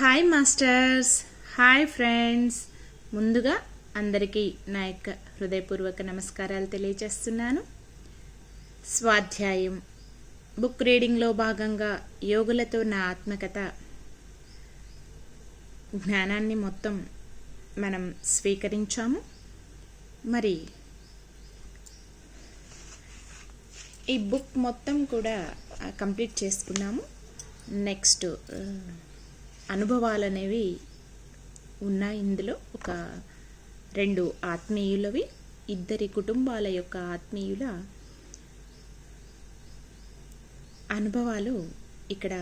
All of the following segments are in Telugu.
Hi masters, hi friends. ముందుగా అందరికీ నా యొక్క హృదయపూర్వక నమస్కారాలు తెలియజేస్తున్నాను. స్వాధ్యాయం బుక్ రీడింగ్లో భాగంగా యోగులతో నా ఆత్మకథ జ్ఞానాన్ని మొత్తం మనం స్వీకరించాము. మరి ఈ బుక్ మొత్తం కూడా కంప్లీట్ చేసుకున్నాము. నెక్స్ట్ అనుభవాలు అనేవి ఉన్నాయి. ఇందులో ఒక 2 ఆత్మీయులవి, 2 కుటుంబాల యొక్క ఆత్మీయుల అనుభవాలు ఇక్కడ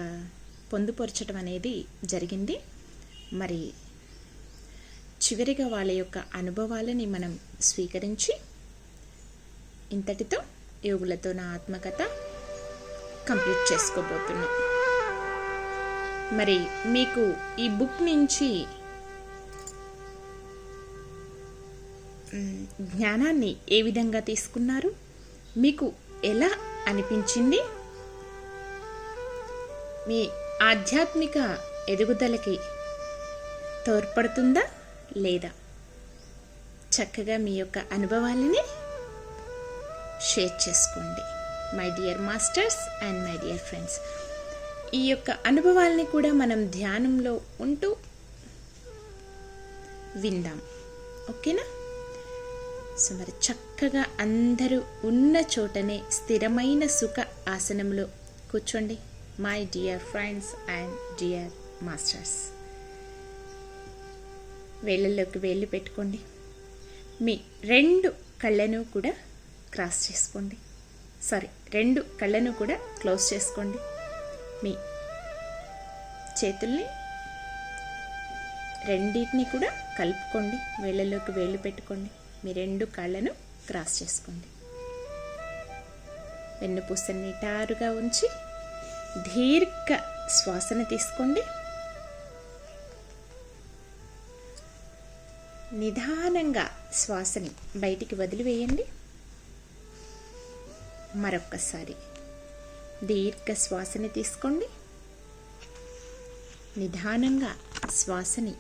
పొందుపరచడం అనేది జరిగింది. మరి చివరిగా వాళ్ళ యొక్క అనుభవాలని మనం స్వీకరించి ఇంతటితో యోగులతో నా ఆత్మకథ కంప్లీట్ చేసుకోబోతున్నాం. మరి మీకు ఈ బుక్ నుంచి జ్ఞానాన్ని ఏ విధంగా తీసుకున్నారు, మీకు ఎలా అనిపించింది, మీ ఆధ్యాత్మిక ఎదుగుదలకి తోడ్పడుతుందా లేదా, చక్కగా మీ యొక్క అనుభవాలని షేర్ చేసుకోండి my dear masters and my dear friends. ఈ యొక్క అనుభవాల్ని కూడా మనం ధ్యానంలో ఉంటూ విందాం, ఓకేనా? సో మరి చక్కగా అందరూ ఉన్న చోటనే స్థిరమైన సుఖ ఆసనంలో కూర్చోండి my dear friends and dear masters. వేళ్ళల్లోకి వేళ్ళు పెట్టుకోండి. మీ 2 కళ్ళను కూడా క్రాస్ చేసుకోండి. 2 కళ్ళను కూడా క్లోజ్ చేసుకోండి. మీ చేతుల్ని రెండింటిని కూడా కలుపుకోండి. వేళ్ళలోకి వేళ్ళు పెట్టుకోండి. మీ 2 కాళ్ళను క్రాస్ చేసుకోండి. వెన్నుపూసని నిటారుగా ఉంచి దీర్ఘ శ్వాసను తీసుకోండి. నిదానంగా శ్వాసని బయటికి వదిలివేయండి. మరొక్కసారి దీర్ఘ శ్వాసని తీసుకోండి. నిదానంగా శ్వాసని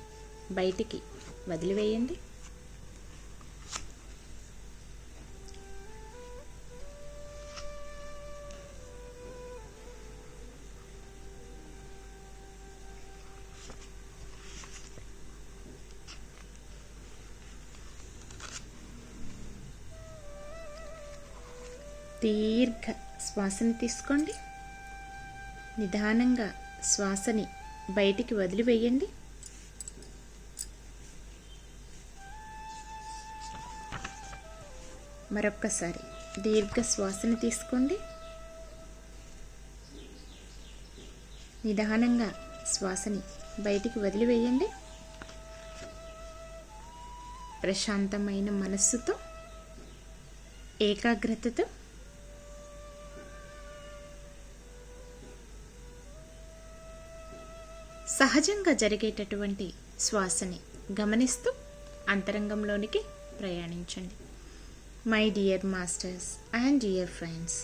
బయటికి వదిలివేయండి. దీర్ఘ శ్వాసని తీసుకోండి. నిదానంగా శ్వాసని బయటికి వదిలివేయండి. మరొక్కసారి దీర్ఘ శ్వాసని తీసుకోండి. నిదానంగా శ్వాసని బయటికి వదిలివేయండి. ప్రశాంతమైన మనస్సుతో, ఏకాగ్రతతో సహజంగా జరిగేటటువంటి శ్వాసని గమనిస్తూ అంతరంగంలోనికి ప్రయాణించండి my dear masters and dear friends.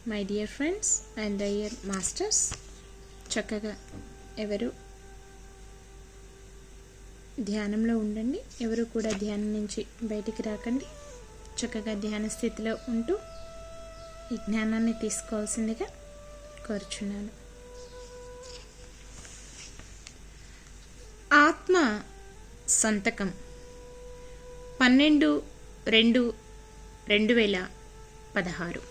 My dear friends and dear masters, చక్కగా ఎవరు ధ్యానంలో ఉండండి. ఎవరు కూడా ధ్యానం నుంచి బయటికి రాకండి. చక్కగా ధ్యాన స్థితిలో ఉంటూ ఈ జ్ఞానాన్ని తీసుకోవాల్సిందిగా కోరుచున్నాను. ఆత్మ సంతకం 12/2/2016.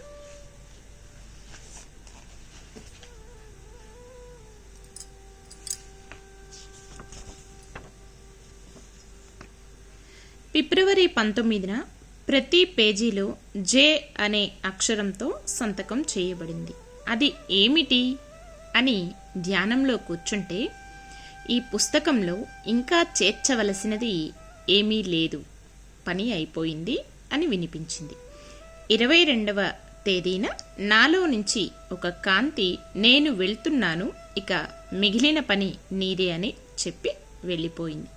ఫిబ్రవరి 19న ప్రతి పేజీలో జే అనే అక్షరంతో సంతకం చేయబడింది. అది ఏమిటి అని ధ్యానంలో కూర్చుంటే ఈ పుస్తకంలో ఇంకా చేర్చవలసినది ఏమీ లేదు, పని అయిపోయింది అని వినిపించింది. 22వ తేదీన నాలో నుంచి ఒక కాంతి నేను వెళ్తున్నాను, ఇక మిగిలిన పని నీదే అని చెప్పి వెళ్ళిపోయింది.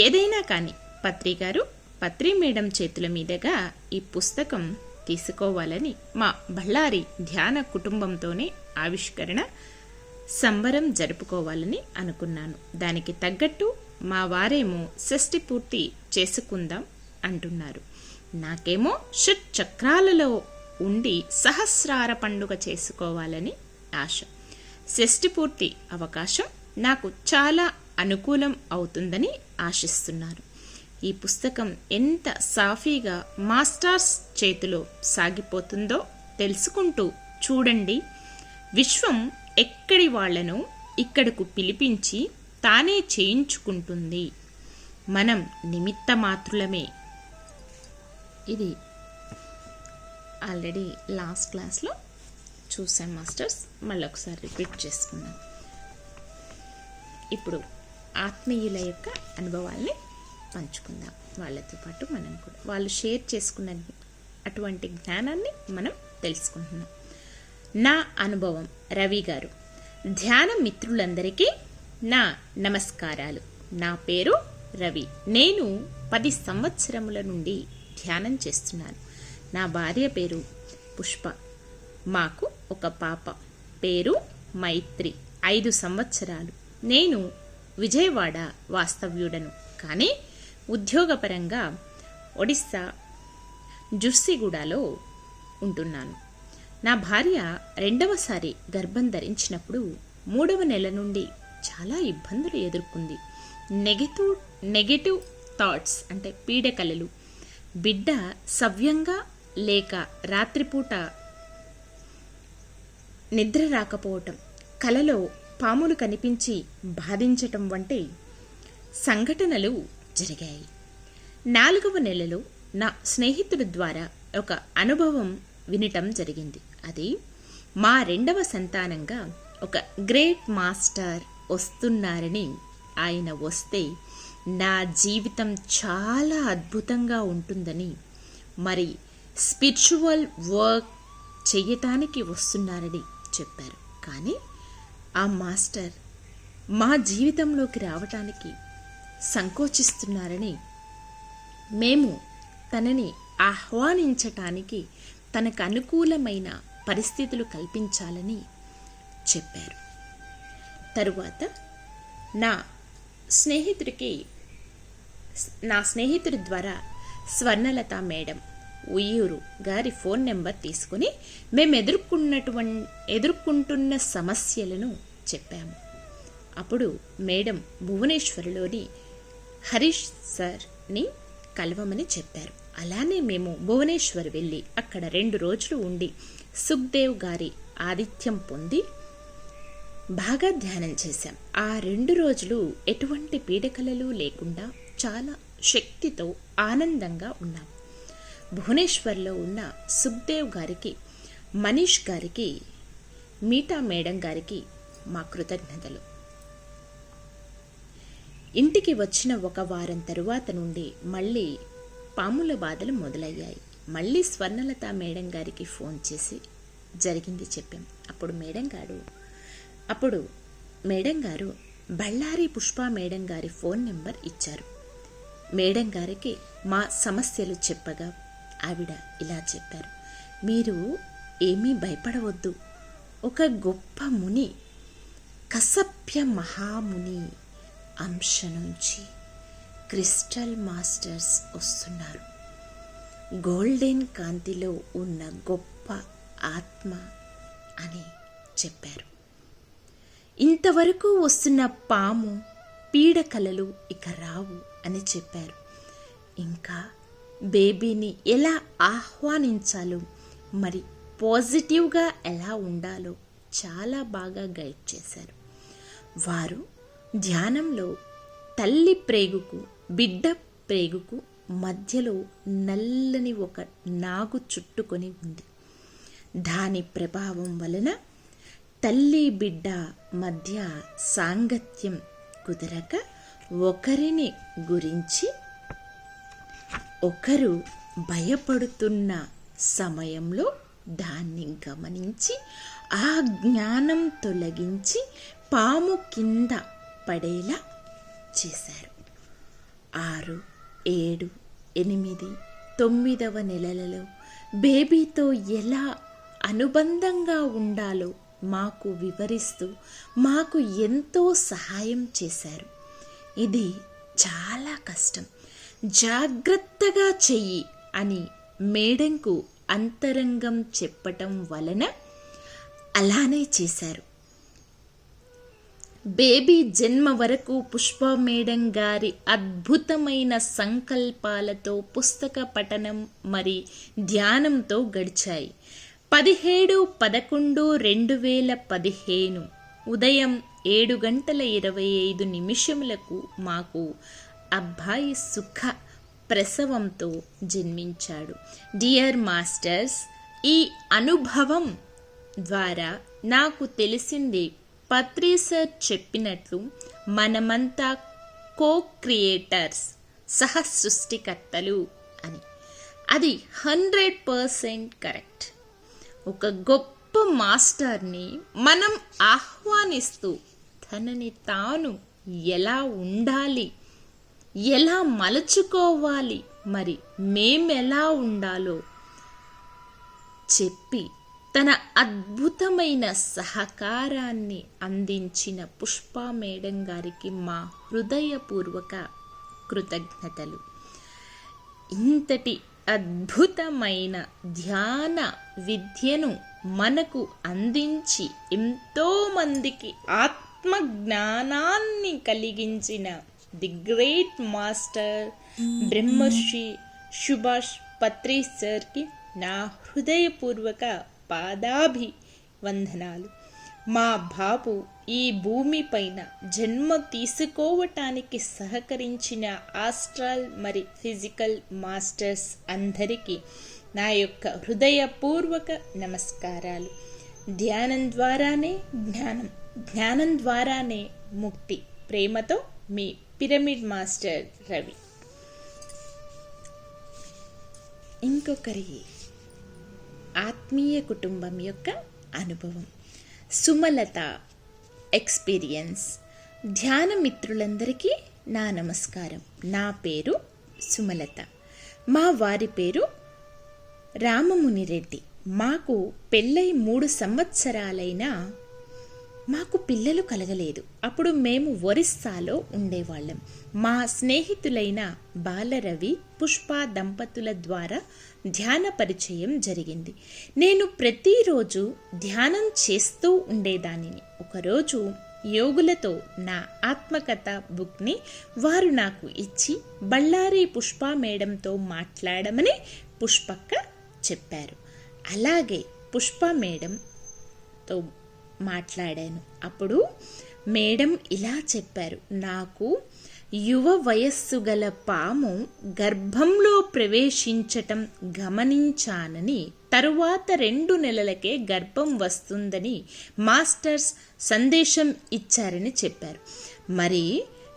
ఏదైనా కానీ పత్రిగారు పత్రి మేడం చేతుల మీదుగా ఈ పుస్తకం తీసుకోవాలని మా బళ్ళారి ధ్యాన కుటుంబంతోనే ఆవిష్కరణ సంబరం జరుపుకోవాలని అనుకున్నాను. దానికి తగ్గట్టు మా వారేమో షష్ఠి పూర్తి చేసుకుందాం అంటున్నారు. నాకేమో షట్ చక్రాలలో ఉండి సహస్రార పండుగ చేసుకోవాలని ఆశ. షష్ఠి పూర్తి అవకాశం నాకు చాలా అనుకూలం అవుతుందని ఆశిస్తున్నారు. ఈ పుస్తకం ఎంత సాఫీగా మాస్టర్స్ చేతిలో సాగిపోతుందో తెలుసుకుంటూ చూడండి. విశ్వం ఎక్కడి వాళ్లను ఇక్కడకు పిలిపించి తానే చేయించుకుంటుంది. మనం నిమిత్త మాత్రులమే. ఇది ఆల్రెడీ లాస్ట్ క్లాస్లో చూసాం మాస్టర్స్, మళ్ళీ ఒకసారి రిపీట్ చేసుకున్నాం. ఇప్పుడు ఆత్మీయుల యొక్క అనుభవాల్ని పంచుకుందాం. వాళ్ళతో పాటు మనం కూడా వాళ్ళు షేర్ చేసుకున్న అటువంటి జ్ఞానాన్ని మనం తెలుసుకుంటున్నాం. నా అనుభవం. రవి గారు. ధ్యాన మిత్రులందరికీ నా నమస్కారాలు. నా పేరు రవి. నేను 10 సంవత్సరముల నుండి ధ్యానం చేస్తున్నాను. నా భార్య పేరు పుష్ప. మాకు ఒక పాప పేరు మైత్రి, 5 సంవత్సరాలు. నేను విజయవాడ వాస్తవ్యుడను, కానీ ఉద్యోగపరంగా ఒడిస్సా జుర్సిగూడలో ఉంటున్నాను. నా భార్య 2వసారి గర్భం ధరించినప్పుడు 3వ నెల నుండి చాలా ఇబ్బందులు ఎదుర్కొంది. నెగటివ్ థాట్స్ అంటే పీడకలలు, బిడ్డ సవ్యంగా లేక రాత్రిపూట నిద్ర రాకపోవటం, కలలో పాములు కనిపించి బాధించటం వంటి సంఘటనలు జరిగాయి. 4వ నెలలో నా స్నేహితుడి ద్వారా ఒక అనుభవం వినటం జరిగింది. అది మా 2వ సంతానంగా ఒక గ్రేట్ మాస్టర్ వస్తున్నారని. ఆయన వస్తే నా జీవితం చాలా అద్భుతంగా ఉంటుందని, మరి స్పిరిచువల్ వర్క్ చెయ్యటానికి వస్తున్నారని చెప్పారు. కానీ ఆ మాస్టర్ మా జీవితంలోకి రావటానికి సంకోచిస్తున్నారని, మేము తనని ఆహ్వానించటానికి తనకు అనుకూలమైన పరిస్థితులు కల్పించాలని చెప్పారు. తరువాత నా స్నేహితుడి ద్వారా స్వర్ణలత మేడం ఉయ్యూరు గారి ఫోన్ నెంబర్ తీసుకుని మేము ఎదుర్కొంటున్న సమస్యలను చెప్పాము. అప్పుడు మేడం భువనేశ్వర్లోని హరీష్ సార్ని కలవమని చెప్పారు. అలానే మేము భువనేశ్వర్ వెళ్ళి అక్కడ 2 రోజులు ఉండి సుఖ్దేవ్ గారి ఆతిథ్యం పొంది బాగా ధ్యానం చేశాం. ఆ 2 రోజులు ఎటువంటి పీడకలలు లేకుండా చాలా శక్తితో ఆనందంగా ఉన్నాం. భువనేశ్వర్లో ఉన్న సుఖ్దేవ్ గారికి, మనీష్ గారికి, మీటా మేడం గారికి మా కృతజ్ఞతలు. ఇంటికి వచ్చిన 1 వారం తరువాత నుండి మళ్ళీ పాముల బాధలు మొదలయ్యాయి. మళ్ళీ స్వర్ణలత మేడం గారికి ఫోన్ చేసి జరిగింది చెప్పాం. అప్పుడు మేడం గారు బళ్ళారి పుష్ప మేడం గారి ఫోన్ నెంబర్ ఇచ్చారు. మేడం గారికి మా సమస్యలు చెప్పగా ఆవిడ ఇలా చెప్పారు: మీరు ఏమీ భయపడవద్దు. ఒక గొప్ప ముని, కసప్య మహాముని అంశ నుంచి క్రిస్టల్ మాస్టర్స్ వస్తున్నారు. గోల్డెన్ కాంతిలో ఉన్న గొప్ప ఆత్మ అని చెప్పారు. ఇంతవరకు వస్తున్న పాము పీడకలలు ఇక రావు అని చెప్పారు. ఇంకా బేబీని ఎలా ఆహ్వానించాలో, మరి పాజిటివ్గా ఎలా ఉండాలో చాలా బాగా గైడ్ చేశారు. వారు ధ్యానంలో తల్లి ప్రేగుకు బిడ్డ ప్రేగుకు మధ్యలో నల్లని ఒక నాగు చుట్టుకొని ఉంది. దాని ప్రభావం వలన తల్లి బిడ్డ మధ్య సాంగత్యం కుదరక ఒకరిని గురించి ఒకరు భయపడుతున్న సమయంలో దాన్ని గమనించి ఆ జ్ఞానం తొలగించి పాము కింద పడేలా చేశారు. 6, 7, 8, 9వ నెలలలో బేబీతో ఎలా అనుబంధంగా ఉండాలో మాకు వివరిస్తూ మాకు ఎంతో సహాయం చేశారు. ఇది చాలా కష్టం, జాగ్రత్తగా చెయ్యి అని మేడంకు అంతరంగం చెప్పటం వలన అలానే చేశారు. బేబీ జన్మ వరకు పుష్ప మేడం గారి అద్భుతమైన సంకల్పాలతో పుస్తక పఠనం మరి ధ్యానంతో గడిచాయి. 17/11/2015 ఉదయం 7:25 మాకు అబ్బాయి సుఖ ప్రసవంతో జన్మించాడు. డియర్ మాస్టర్స్, ఈ అనుభవం ద్వారా నాకు తెలిసింది, పత్రి సార్ చెప్పినట్లు మనమంతా కో-క్రియేటర్స్, సహ సృష్టికర్తలు అని. అది 100% కరెక్ట్. ఒక గొప్ప మాస్టర్ని మనం ఆహ్వానిస్తూ తనని తాను ఎలా ఉండాలి, ఎలా మలుచుకోవాలి, మరి మేమెలా ఉండాలో చెప్పి తన అద్భుతమైన సహకారాన్ని అందించిన పుష్ప మేడం గారికి మా హృదయపూర్వక కృతజ్ఞతలు. ఇంతటి అద్భుతమైన ధ్యాన విద్యను మనకు అందించి ఎంతోమందికి ఆత్మజ్ఞానాన్ని కలిగించిన ది గ్రేట్ మాస్టర్ బ్రహ్మర్షి సుభాష్ పత్రి సార్కి నా హృదయపూర్వక పాదాభివందనాలు. మా బాబు ఈ భూమిపైన జన్మ తీసుకోవటానికి సహకరించిన ఆస్ట్రల్ మరి ఫిజికల్ మాస్టర్స్ అందరికీ నా యొక్క హృదయపూర్వక నమస్కారాలు. ధ్యానం ద్వారానే జ్ఞానం, జ్ఞానం ద్వారానే ముక్తి. ప్రేమతో మీ పిరమిడ్ మాస్టర్ రవి. ఇంకొకరి ఆత్మీయ కుటుంబం యొక్క అనుభవం, సుమలత ఎక్స్పీరియన్స్. ధ్యాన మిత్రులందరికీ నా నమస్కారం. నా పేరు సుమలత. మా వారి పేరు రామమునిరెడ్డి. మాకు పెళ్ళై 3 సంవత్సరాలైనా మాకు పిల్లలు కలగలేదు. అప్పుడు మేము ఒరిస్సాలో ఉండేవాళ్ళం. మా స్నేహితులైన బాలరవి, పుష్ప దంపతుల ద్వారా ధ్యాన పరిచయం జరిగింది. నేను ప్రతిరోజు ధ్యానం చేస్తూ ఉండేదానిని. ఒకరోజు యోగులతో నా ఆత్మకథ బుక్ని వారు నాకు ఇచ్చి బళ్ళారి పుష్ప మేడంతో మాట్లాడమని పుష్పక్క చెప్పారు. అలాగే పుష్ప మేడంతో మాట్లాడాను. అప్పుడు మేడం ఇలా చెప్పారు, నాకు యువ వయస్సు గల పాము గర్భంలో ప్రవేశించటం గమనించానని, తరువాత 2 నెలలకే గర్భం వస్తుందని మాస్టర్స్ సందేశం ఇచ్చారని చెప్పారు. మరి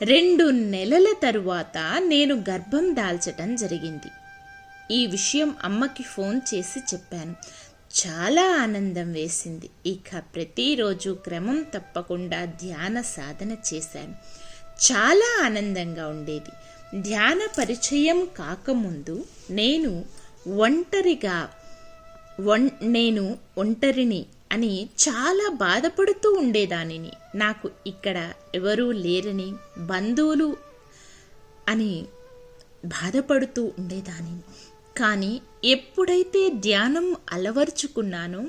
2 నెలల తరువాత నేను గర్భం దాల్చటం జరిగింది. ఈ విషయం అమ్మకి ఫోన్ చేసి చెప్పాను. చాలా ఆనందం వేసింది. ఇక ప్రతిరోజు క్రమం తప్పకుండా ధ్యాన సాధన చేశాను. చాలా ఆనందంగా ఉండేది. ధ్యాన పరిచయం కాకముందు నేను ఒంటరిగా నేను ఒంటరిని అని చాలా బాధపడుతూ ఉండేదానిని. నాకు ఇక్కడ ఎవరూ లేరని, బంధువులు అని బాధపడుతూ ఉండేదానిని. కానీ ఎప్పుడైతే ధ్యానం అలవర్చుకున్నానో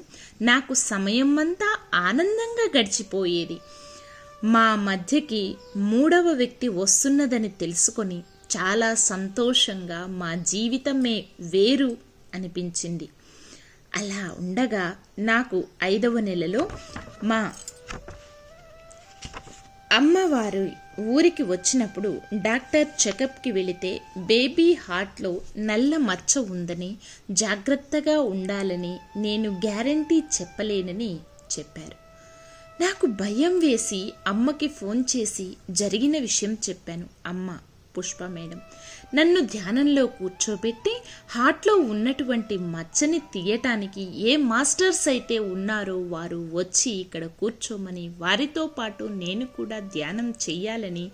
నాకు సమయం అంతా ఆనందంగా గడిచిపోయేది. మా మధ్యకి మూడవ వ్యక్తి వస్తున్నదని తెలుసుకొని చాలా సంతోషంగా మా జీవితమే వేరు అనిపించింది. అలా ఉండగా నాకు 5వ నెలలో మా అమ్మవారు ఊరికి వచ్చినప్పుడు డాక్టర్ చెకప్కి వెళితే బేబీ హార్ట్లో నల్ల మచ్చ ఉందని, జాగ్రత్తగా ఉండాలని, నేను గ్యారంటీ చెప్పలేనని చెప్పారు. నాకు భయం వేసి అమ్మకి ఫోన్ చేసి జరిగిన విషయం చెప్పాను. అమ్మ పుష్ప మేడం నన్ను ధ్యానంలో కూర్చోబెట్టి హార్ట్లో ఉన్నటువంటి మచ్చని తీయటానికి ఏ మాస్టర్స్ అయితే ఉన్నారో వారు వచ్చి ఇక్కడ కూర్చోమని, వారితో పాటు నేను కూడా ధ్యానం చెయ్యాలని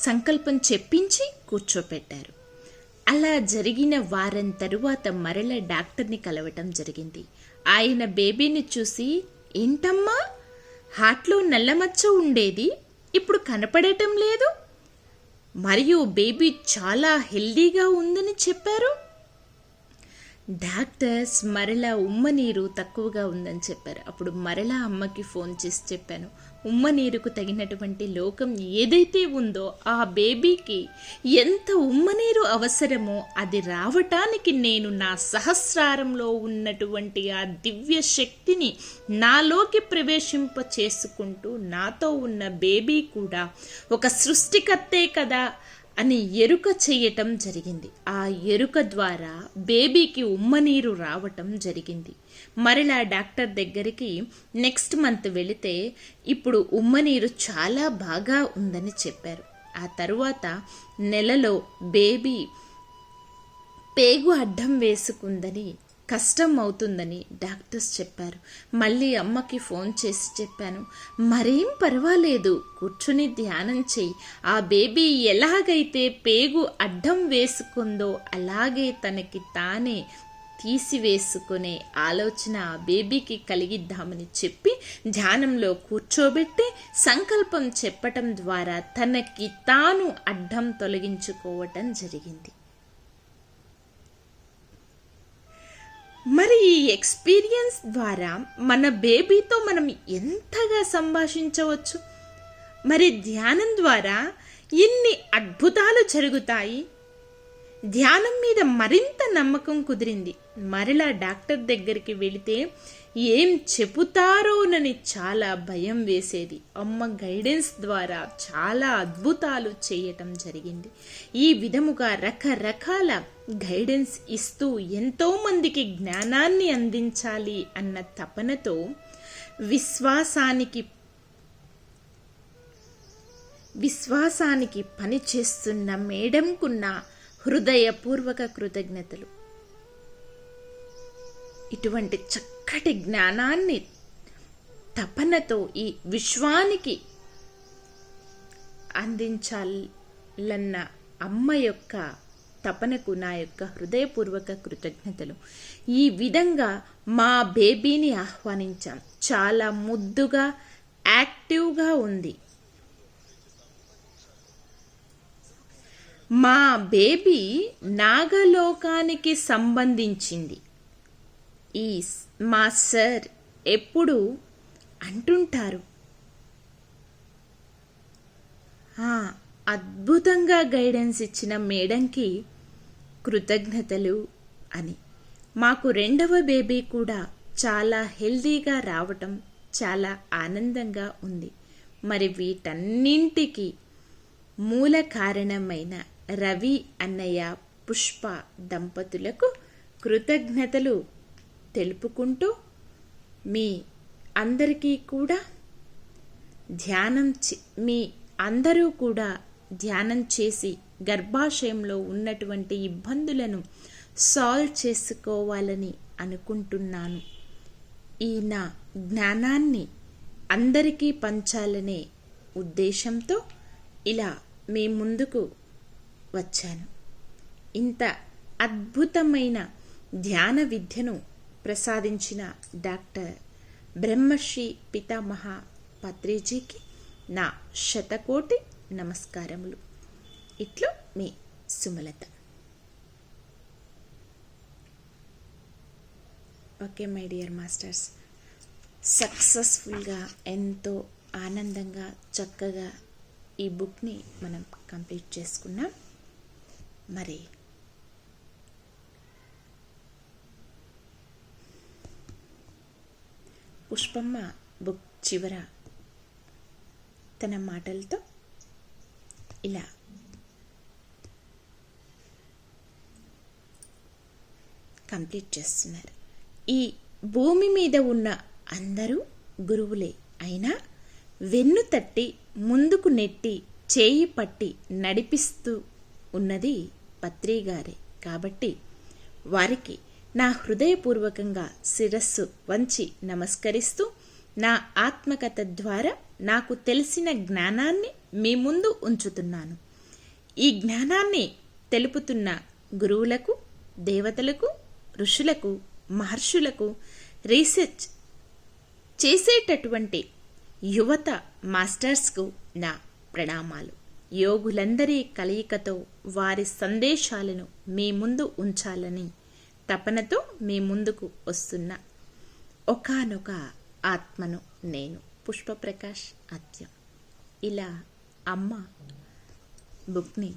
సంకల్పం చెప్పించి కూర్చోపెట్టారు. అలా జరిగిన వారం తరువాత మరల డాక్టర్ని కలవటం జరిగింది. ఆయన బేబీని చూసి, ఏంటమ్మా హార్ట్లో నల్లమచ్చ ఉండేది ఇప్పుడు కనపడటం లేదు, మరియు బేబీ చాలా హెల్దీగా ఉందని చెప్పారు. డాక్టర్స్ మరలా ఉమ్మనీరు తక్కువగా ఉందని చెప్పారు. అప్పుడు మరలా అమ్మకి ఫోన్ చేసి చెప్పాను, ఉమ్మనీరుకు తగినటువంటి లోకం ఏదైతే ఉందో ఆ బేబీకి ఎంత ఉమ్మనీరు అవసరమో అది రావటానికి నేను నా సహస్రారంలో ఉన్నటువంటి ఆ దివ్య శక్తిని నాలోకి ప్రవేశింప చేసుకుంటూ నాతో ఉన్న బేబీ కూడా ఒక సృష్టికర్తే కదా అని ఎరుక చేయటం జరిగింది. ఆ ఎరుక ద్వారా బేబీకి ఉమ్మనీరు రావటం జరిగింది. మరలా డాక్టర్ దగ్గరికి నెక్స్ట్ మంత్ వెళితే ఇప్పుడు ఉమ్మనీరు చాలా బాగా ఉందని చెప్పారు. ఆ తరువాత నెలలో బేబీ పేగు అడ్డం వేసుకుందని, కష్టం అవుతుందని డాక్టర్స్ చెప్పారు. మళ్ళీ అమ్మకి ఫోన్ చేసి చెప్పాను, మరేం పర్వాలేదు, కూర్చుని ధ్యానం చెయ్యి. ఆ బేబీ ఎలాగైతే పేగు అడ్డం వేసుకుందో అలాగే తనకి తానే తీసివేసుకునే ఆలోచన ఆ బేబీకి కలిగిద్దామని చెప్పి ధ్యానంలో కూర్చోబెట్టి సంకల్పం చెప్పటం ద్వారా తనకి తాను అడ్డం తొలగించుకోవటం జరిగింది. మరి ఈ ఎక్స్పీరియన్స్ ద్వారా మన బేబీతో మనం ఎంతగా సంభాషించవచ్చు. మరి ధ్యానం ద్వారా ఎన్ని అద్భుతాలు జరుగుతాయి. ధ్యానం మీద మరింత నమ్మకం కుదిరింది. మరలా డాక్టర్ దగ్గరికి వెళితే ఏం చెబుతారోనని చాలా భయం వేసేది. అమ్మ గైడెన్స్ ద్వారా చాలా అద్భుతాలు చేయటం జరిగింది. ఈ విధముగా రకరకాల గైడెన్స్ ఇస్తూ ఎంతోమందికి జ్ఞానాన్ని అందించాలి అన్న తపనతో విశ్వాసానికి పనిచేస్తున్న మేడంకున్న హృదయపూర్వక కృతజ్ఞతలు. ఇటువంటి చక్కటి జ్ఞానాన్ని తపనతో ఈ విశ్వానికి అందించాలన్న అమ్మ యొక్క తపనకు నా యొక్క హృదయపూర్వక కృతజ్ఞతలు. ఈ విధంగా మా బేబీని ఆహ్వానించాం. చాలా ముద్దుగా యాక్టివ్గా ఉంది. మా బేబీ నాగలోకానికి సంబంధించింది. మా సార్ ఎప్పుడు అంటుంటారు, అద్భుతంగా గైడెన్స్ ఇచ్చిన మేడంకి కృతజ్ఞతలు అని. మాకు 2వ బేబీ కూడా చాలా హెల్దీగా రావటం చాలా ఆనందంగా ఉంది. మరి వీటన్నింటికి మూల కారణమైన రవి అన్నయ్య, పుష్ప దంపతులకు కృతజ్ఞతలు తెలుపుకుంటూ మీ అందరికీ కూడా మీ అందరూ కూడా ధ్యానం చేసి గర్భాశయంలో ఉన్నటువంటి ఇబ్బందులను సాల్వ్ చేసుకోవాలని అనుకుంటున్నాను. ఈ నా జ్ఞానాన్ని అందరికీ పంచాలనే ఉద్దేశంతో ఇలా మీ ముందుకు వచ్చాను. ఇంత అద్భుతమైన ధ్యాన విద్యను ప్రసాదించిన డాక్టర్ బ్రహ్మశ్రీ పితామహ పత్రిజీకి నా శతకోటి నమస్కారములు. ఇట్లు మీ Sumalatha. Okay my dear masters, సక్సెస్ఫుల్గా ఎంతో ఆనందంగా చక్కగా ఈ బుక్ని మనం కంప్లీట్ చేసుకున్నాం. మరి పుష్పమ్మ బుక్ చివర తన మాటలతో ఇలా కంప్లీట్ చేస్తున్నారు. ఈ భూమి మీద ఉన్న అందరూ గురువులే అయినా వెన్ను తట్టి ముందుకు నెట్టి చేయి పట్టి నడిపిస్తూ ఉన్నది పత్రిగారే. కాబట్టి వారికి నా హృదయపూర్వకంగా శిరస్సు వంచి నమస్కరిస్తూ నా ఆత్మకథ ద్వారా నాకు తెలిసిన జ్ఞానాన్ని మీ ముందు ఉంచుతున్నాను. ఈ జ్ఞానాన్ని తెలుపుతున్న గురువులకు, దేవతలకు, ఋషులకు, మహర్షులకు, రీసెర్చ్ చేసేటటువంటి యువత మాస్టర్స్కు నా ప్రణామాలు. యోగులందరి కలయికతో వారి సందేశాలను మీ ముందు ఉంచాలని తపనతో మీ ముందుకు వస్తున్న ఒకానొక ఆత్మను నేను, పుష్పప్రకాష్ అత్యం. ఇలా అమ్మ బుక్ని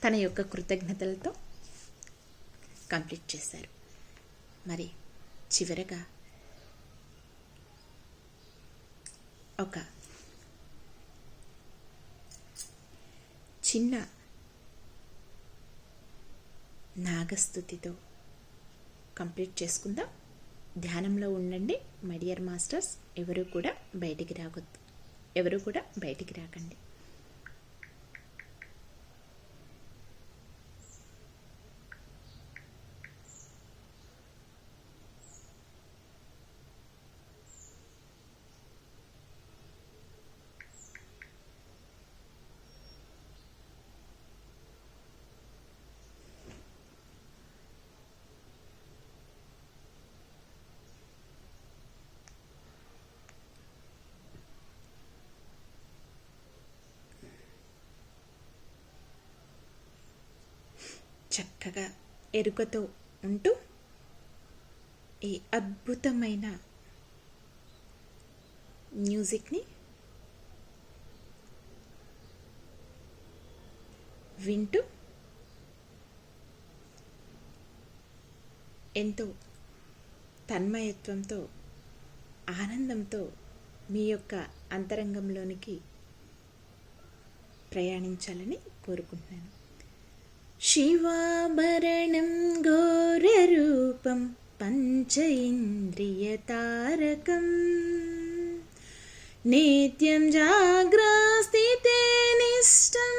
తన యొక్క కృతజ్ఞతలతో కంప్లీట్ చేశారు. మరి చివరగా ఒక చిన్న నాగస్తుతితో కంప్లీట్ చేసుకుందాం. ధ్యానంలో ఉండండి మై డియర్ మాస్టర్స్. ఎవరు కూడా బయటికి రాకండి. చక్కగా ఎరుకతో ఉంటూ ఈ అద్భుతమైన మ్యూజిక్ని వింటూ ఎంతో తన్మయత్వంతో, ఆనందంతో మీ యొక్క అంతరంగంలోనికి ప్రయాణించాలని కోరుకుంటున్నాను. శివాభరణం ఘోరరూపం పంచ ఇంద్రియతారకం నిత్యం జాగ్రస్థితే నిష్టం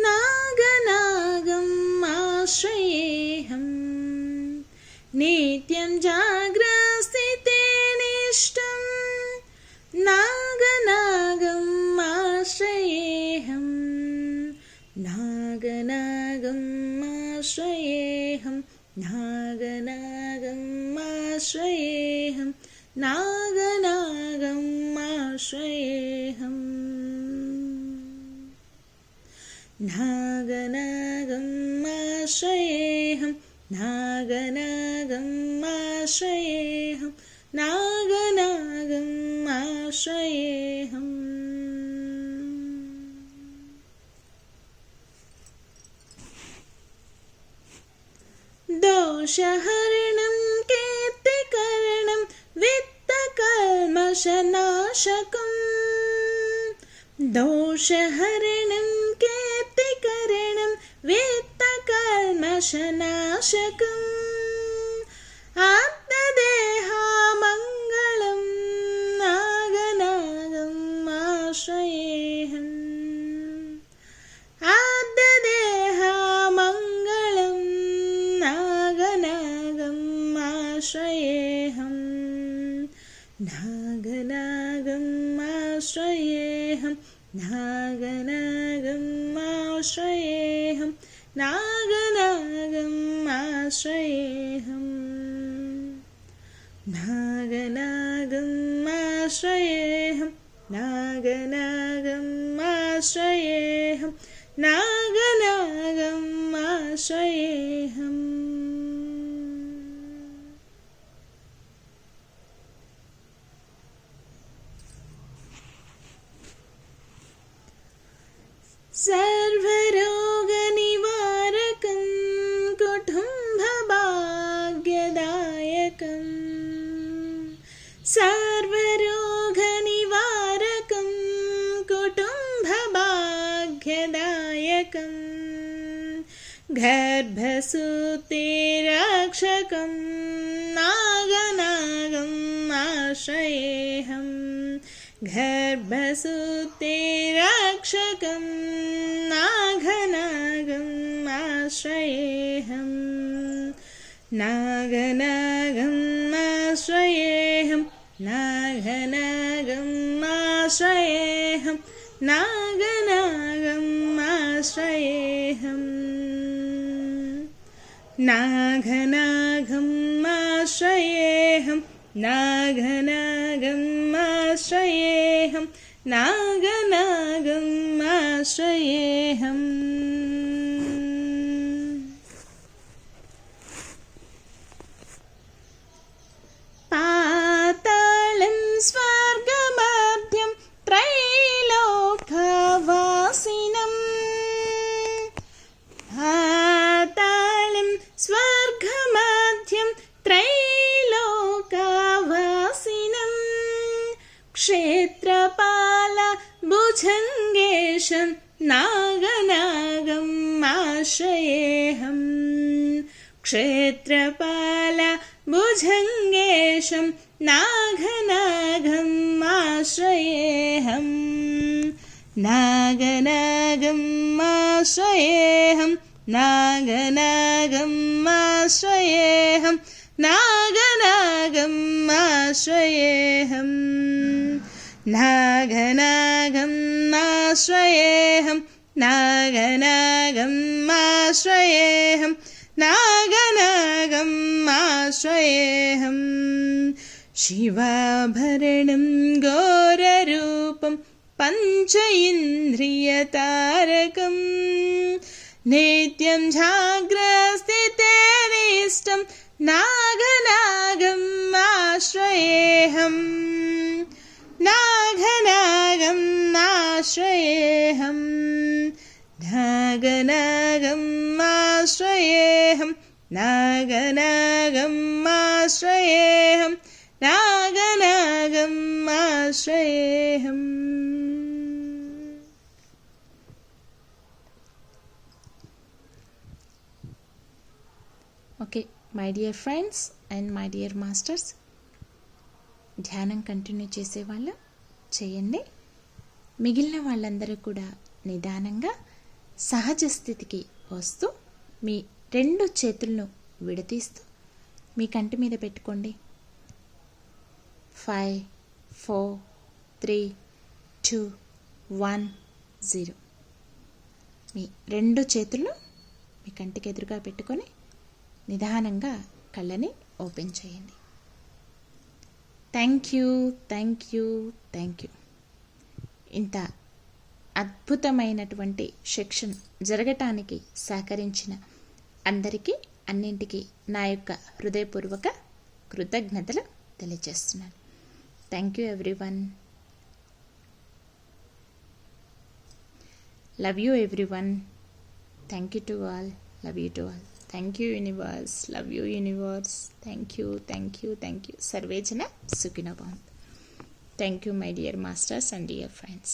నాగనాగం ఆశ్రయేహం నిత్యం జాగ్రస్థితే నిష్టం నాగనాగం ఆశ్రయేహం నాగనాగం ఆశ్రయేహం నాగనాగం ఆశ్రయేహం నాగనాగం ఆశ్రయేహం నాగనాగం ఆశ్రయేహం నాగనాగం ఆశ్రయేహం నాగనాగం ఆశ్రయేహం. దోషహరణం కీర్తికరణం విత్తకల్మషనాశకం దోషహరణం కీర్తికరణం విత్తకల్మషనాశకం ఆత్మదేహామంగళం నాగనాగం ఆశ్రయేహం ఆత్మదేహామంగళం నాగనాగం ఆశ్రయేహం నాగనాగం ఆశ్రయేహం నాగనాగం ఆశ్రయేహం నాగనాగం आश्रयेऽहम् नागनागम् आश्रयेऽहम् नागनागम् आश्रयेऽहम् नागनागम् आश्रयेऽहम् सर्वरोगनिवारकं कुटुम्बभाग्यदायकं सर्वरोगनिवारकं कुटुम्बभाग्यदायकं गर्भसूतिरक्षकं नागनागम् आश्रयेऽहम् गर्भसूतिरक्षकं नागनागम् आश्रयेऽहम् नागनागम् आश्रयेऽहम् नागनागम् आश्रयेऽहम् नागनागम् आश्रयेऽहम् नागनागम् आश्रयेऽहम् नागनागम् आश्रयेऽहम् नागनागम् आश्रयेऽहम् पातालं स्वर्गमध्यं त्रैलोकवासिनं पातालं स्वर्गमध्यं त्रैलोकवासिनं क्षेत्रपाल भुजङ्गेशं नागनागम् आश्रयेऽहम् क्षेत्रपाल भुजङ्गेशं नागनागम् आश्रयेऽहम् नागनागम् आश्रयेऽहम् नागनागम् आश्रयेऽहम् नागनागम् आश्रयेऽहम् नागनागम् आश्रयेऽहम् नागनागम् आश्रयेऽहम् नागनागम् आश्रयेऽहम् शिवाभरणं घोररूपं पञ्च इन्द्रियतारकं नित्यं जाग्रस्थितेरिष्टं नागनागम् आश्रयेऽहम् नागनागम् आश्रयेऽहम् नागनागम् आश्रयेऽहम् नागनागम् आश्रयेऽहम् नागनागम् आश्रयेऽहम् okay my dear friends and my dear masters, ధ్యానం కంటిన్యూ చేసేవాళ్ళు చేయండి. మిగిలిన వాళ్ళందరూ కూడా నిదానంగా సహజ స్థితికి వస్తూ మీ రెండు చేతులను విడతీస్తూ మీ కంటి మీద పెట్టుకోండి. 5 4 3 2 1 0. మీ రెండు చేతులను మీ కంటికి ఎదురుగా పెట్టుకొని నిదానంగా కళ్ళని ఓపెన్ చేయండి. Thank you thank you thank you. ఇంత అద్భుతమైనటువంటి సెక్షన్ జరగటానికి సహకరించిన అందరికీ అన్నింటికీ నా యొక్క హృదయపూర్వక కృతజ్ఞతలు తెలియజేస్తున్నాను. Thank you everyone. Love you everyone. Thank you to all. Love you to all. Thank you universe. Love you universe. Thank you, thank you, thank you. Sarve jana sukhino bhavantu. Thank you my dear masters and dear friends.